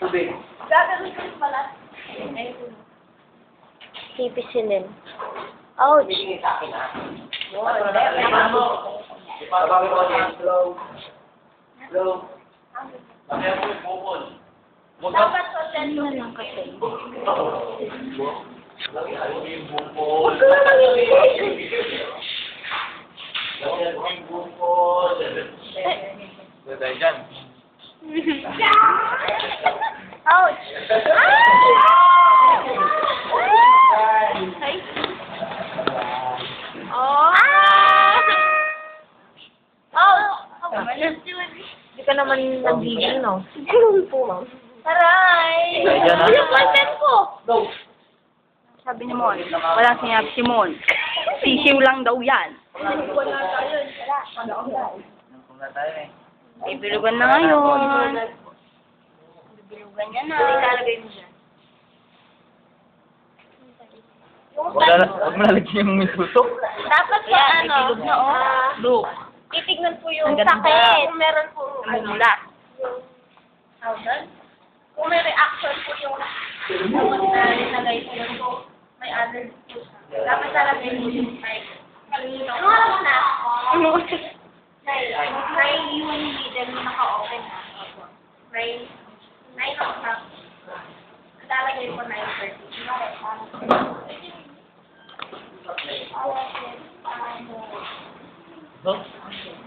Tubig. Gagawin ko yung balat. Pipisilin. Ouch! Tingin sa akin, ha? Hindi. Slow. Slow. Mamaya po yung bukol. Dapat sa Ano na lang kasi? Mamaya po yung bukol. Mamaya po yung bukol. Dahil dyan. Ouch! Ay. Oh! Oh! Hindi ka naman nagigil, no? Siguro po, ma'am. Aray! Ay, dyan, ha? Yung content ko! Go. Sabi ni Mon, walang sinabi si Mon. Sisiw lang daw yan. Ibilugan na ngayon. Bilugan niya na. Ilalagay mo dyan. Huwag mo lalagyan yung misutok. Dapat sa ano, bilog na, oh. Look. titignan po yung Ang ganda. sakit. Kung meron po, Mula. tawag kung may reaction po yung gamot na nilagay po yung may allergy po siya. Dapat talaga yung like, ano alam na? May yung needle mo naka-open na. May 9 o'clock. Lalagay po 9:30. No?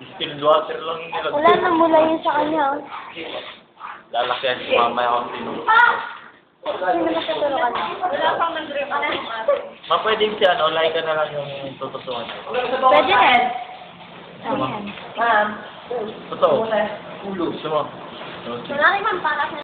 Distilled water lang yung nilagay. Wala nang mula yun sa kanya. Lalakyan si mama yung tinuro. Sino matuturo ka na? Wala pang nag-rip na yung ate. Ma, pwedeng si ano, like ka na lang yung tututuan. Pwede yan. Ayan. Totoo. Gusto mo? Kunwari man, para sa